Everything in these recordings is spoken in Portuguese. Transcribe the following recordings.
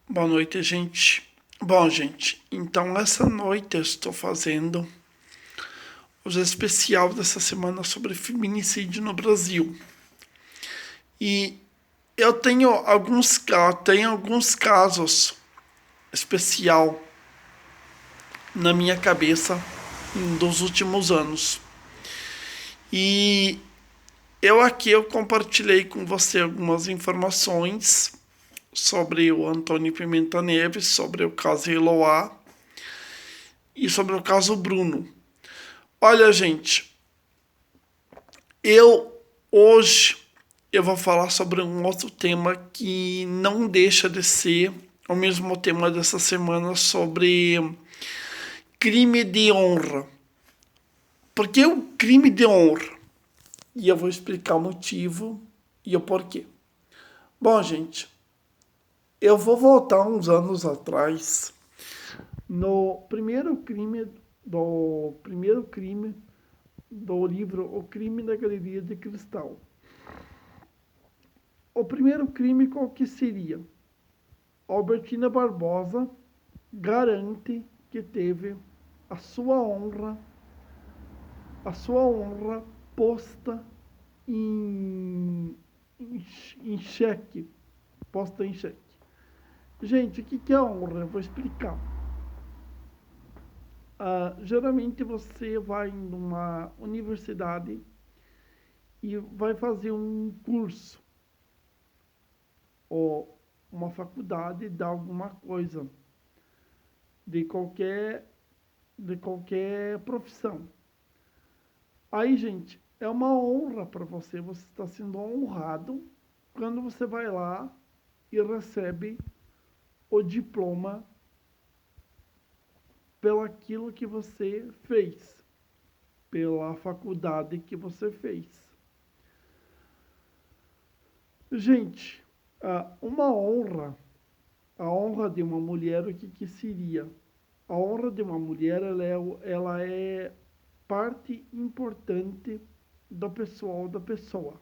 Boa noite, gente. Bom, gente, então essa noite eu estou fazendo o especial dessa semana sobre feminicídio no Brasil. E eu tenho alguns casos especial na minha cabeça dos últimos anos. E eu compartilhei com você algumas informações sobre o Antônio Pimenta Neves, sobre o caso Eloá e sobre o caso Bruno. Olha, gente, eu hoje eu vou falar sobre um outro tema que não deixa de ser o mesmo tema dessa semana sobre crime de honra. Por que o crime de honra? E eu vou explicar o motivo e o porquê. Bom, gente, eu vou voltar uns anos atrás no primeiro crime do livro O Crime na Galeria de Cristal. O primeiro crime qual que seria? Albertina Barbosa garante que teve a sua honra, a sua honra posta em, em xeque, posta em xeque. Gente, o que é honra? Eu vou explicar. Geralmente você vai numa universidade e vai fazer um curso ou uma faculdade de alguma coisa, de qualquer, de qualquer profissão. Aí, gente, é uma honra para você, você está sendo honrado quando você vai lá e recebe o diploma pelo aquilo que você fez, pela faculdade que você fez. Gente, uma honra, a honra de uma mulher, o que seria? A honra de uma mulher, ela é parte importante do pessoal da pessoa.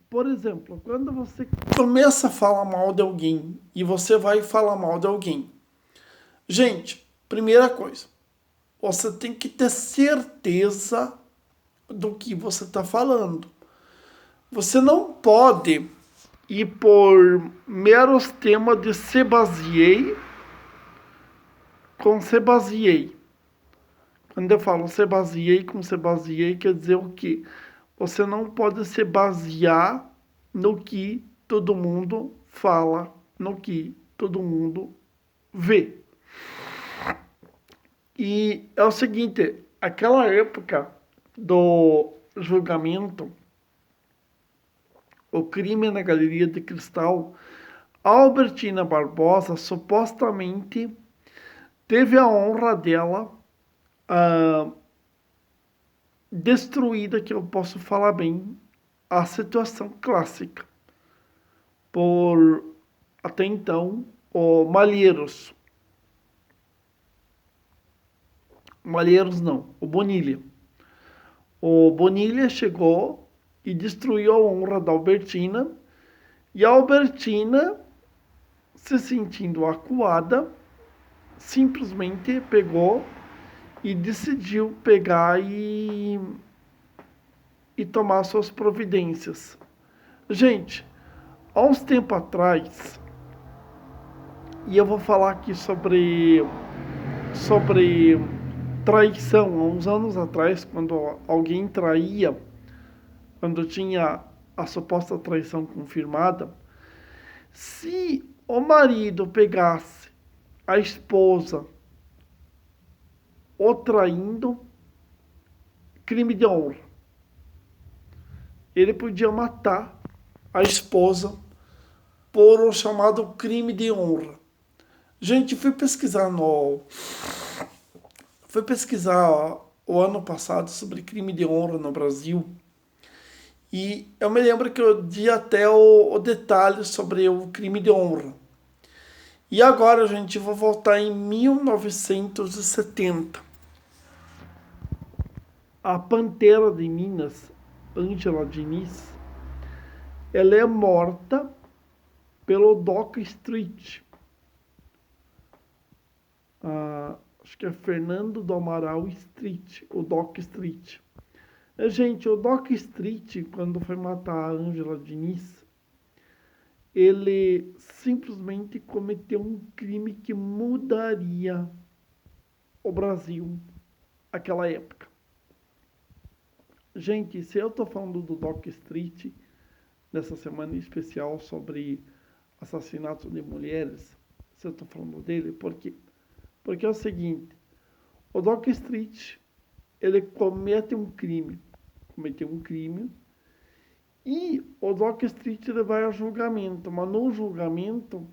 Por exemplo, quando você começa a falar mal de alguém e você vai falar mal de alguém, gente, primeira coisa, você tem que ter certeza do que você está falando. Você não pode ir por meros temas de se baseei com se baseei. Quando eu falo se baseei com se baseei, quer dizer o quê? Você não pode se basear no que todo mundo fala, no que todo mundo vê. E é o seguinte, aquela época do julgamento, o crime na Galeria de Cristal, Albertina Barbosa supostamente teve a honra dela ah, destruída, que eu posso falar bem, a situação clássica por até então o Malheiros. Malheiros não, o Bonilha. O Bonilha chegou e destruiu a honra da Albertina, e a Albertina, se sentindo acuada, simplesmente pegou e decidiu pegar e tomar suas providências. Gente, há uns tempos atrás, e eu vou falar aqui sobre traição, há uns anos atrás, quando alguém traía, quando tinha a suposta traição confirmada, se o marido pegasse a esposa o traindo, crime de honra. Ele podia matar a esposa por o chamado crime de honra. Gente, fui pesquisar o ano passado sobre crime de honra no Brasil. E eu me lembro que eu di até o detalhe sobre o crime de honra. E agora, gente, eu vou voltar em 1970. A Pantera de Minas, Ângela Diniz, ela é morta pelo Doc Street. Acho que é Fernando do Amaral Street, o Doc Street. Gente, o Doc Street, quando foi matar a Ângela Diniz, ele simplesmente cometeu um crime que mudaria o Brasil naquela época. Gente, se eu tô falando do Doc Street, nessa semana especial sobre assassinatos de mulheres, se eu tô falando dele, por quê? Porque é o seguinte, o Doc Street, ele cometeu um crime, e o Doc Street ele vai a julgamento, mas no julgamento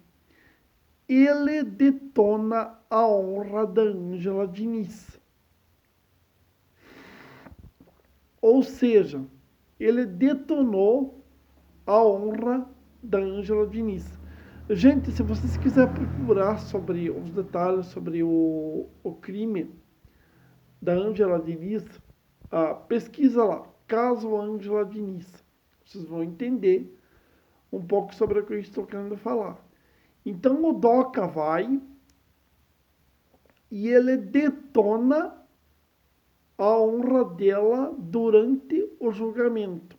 ele detona a honra da Ângela Diniz. Ou seja, ele detonou a honra da Ângela Diniz. Gente, se vocês quiserem procurar sobre os detalhes sobre o crime da Ângela Diniz, pesquisa lá, caso Ângela Diniz. Vocês vão entender um pouco sobre o que eu estou querendo falar. Então o Doca vai e ele detona a honra dela durante o julgamento.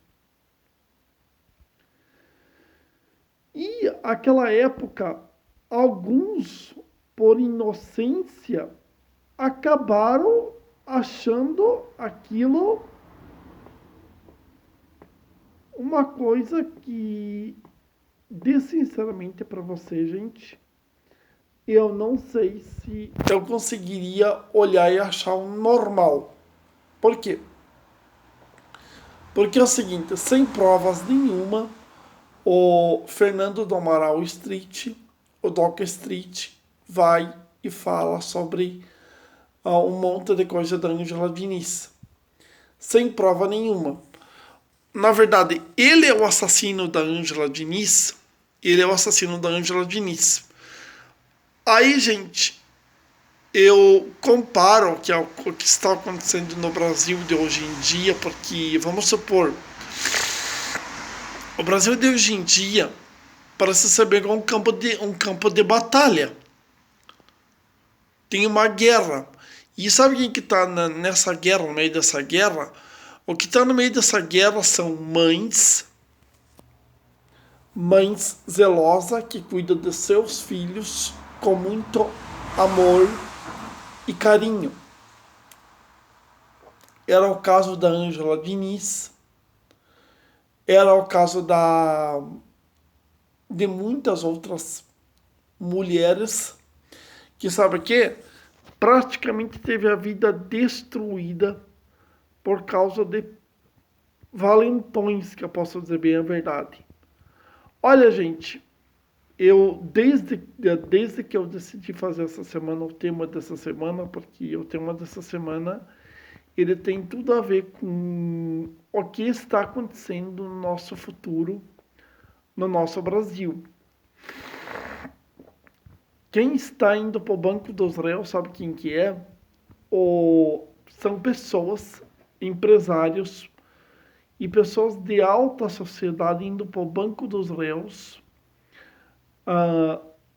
E naquela época, alguns, por inocência, acabaram achando aquilo uma coisa que, sinceramente, para você, gente, eu não sei se eu conseguiria olhar e achar um normal. Por quê? Porque é o seguinte, sem provas nenhuma, o Fernando do Amaral Street, o Doc Street, vai e fala sobre um monte de coisa da Ângela Diniz. Sem prova nenhuma. Na verdade, ele é o assassino da Ângela Diniz. Aí, gente, eu comparo o que está acontecendo no Brasil de hoje em dia, porque, vamos supor, o Brasil de hoje em dia parece saber um campo de batalha. Tem uma guerra. E sabe quem que está nessa guerra, no meio dessa guerra? O que está no meio dessa guerra são mães zelosas que cuidam de seus filhos com muito amor e carinho. Era o caso da Ângela Diniz, era o caso de muitas outras mulheres que, sabe o quê? Praticamente teve a vida destruída por causa de valentões, que eu posso dizer bem a verdade. Olha, gente, desde que eu decidi fazer essa semana, o tema dessa semana, porque o tema dessa semana, ele tem tudo a ver com o que está acontecendo no nosso futuro, no nosso Brasil. Quem está indo para o banco dos réus, sabe quem que é? São pessoas, empresários e pessoas de alta sociedade indo para o banco dos réus,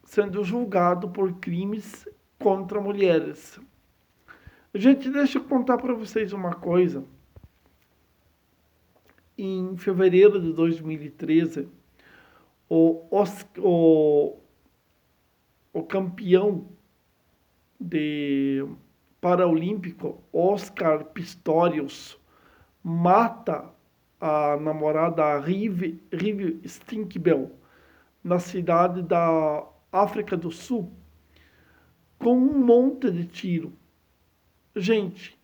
sendo julgado por crimes contra mulheres. Gente, deixa eu contar para vocês uma coisa. Em fevereiro de 2013, o campeão paraolímpico Oscar Pistorius mata a namorada Rive Stinkbell na cidade da África do Sul com um monte de tiro. Gente,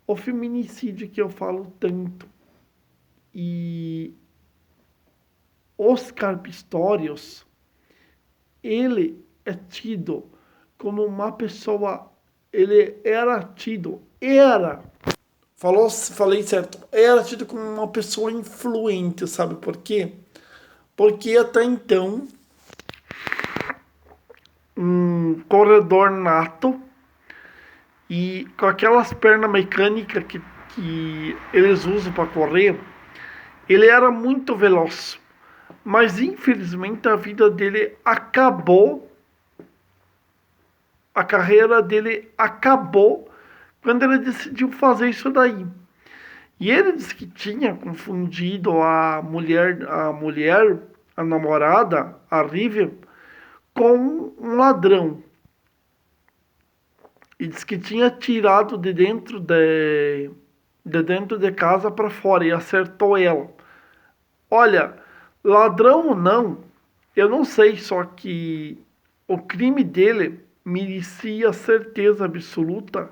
o feminicídio que eu falo tanto, e Oscar Pistorius, ele é tido como uma pessoa, falei certo, era tido como uma pessoa influente, sabe por quê? Porque até então, um corredor nato e com aquelas pernas mecânicas que eles usam para correr, ele era muito veloz. Mas infelizmente a vida dele acabou, a carreira dele acabou quando ele decidiu fazer isso daí. E ele disse que tinha confundido a namorada, a Rivian, com um ladrão. E disse que tinha tirado de dentro de casa para fora e acertou ela. Olha, ladrão ou não, eu não sei, só que o crime dele merecia certeza absoluta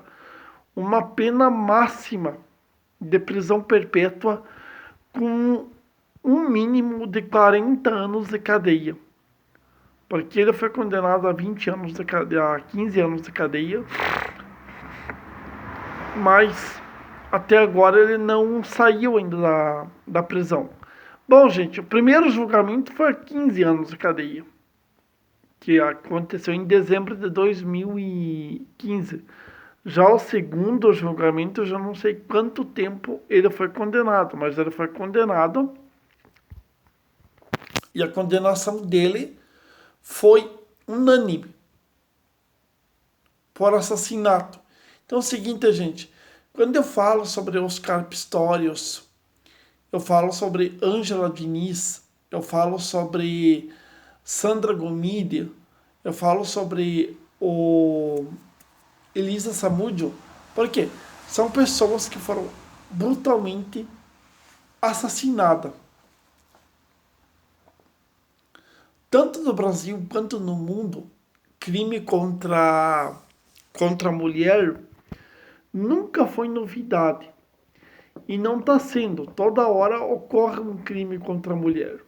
uma pena máxima de prisão perpétua com um mínimo de 40 anos de cadeia. Porque ele foi condenado a 20 anos de cadeia, a 15 anos de cadeia, mas até agora ele não saiu ainda da prisão. Bom, gente, o primeiro julgamento foi 15 anos de cadeia, que aconteceu em dezembro de 2015. Já o segundo julgamento, eu já não sei quanto tempo ele foi condenado, mas ele foi condenado e a condenação dele foi unânime por assassinato. Então é o seguinte, gente, quando eu falo sobre Oscar Pistorius, eu falo sobre Ângela Diniz, eu falo sobre Sandra Gomídia, eu falo sobre o Elisa Samúdio. Por quê? São pessoas que foram brutalmente assassinadas. Tanto no Brasil quanto no mundo, crime contra a mulher nunca foi novidade. E não está sendo. Toda hora ocorre um crime contra a mulher.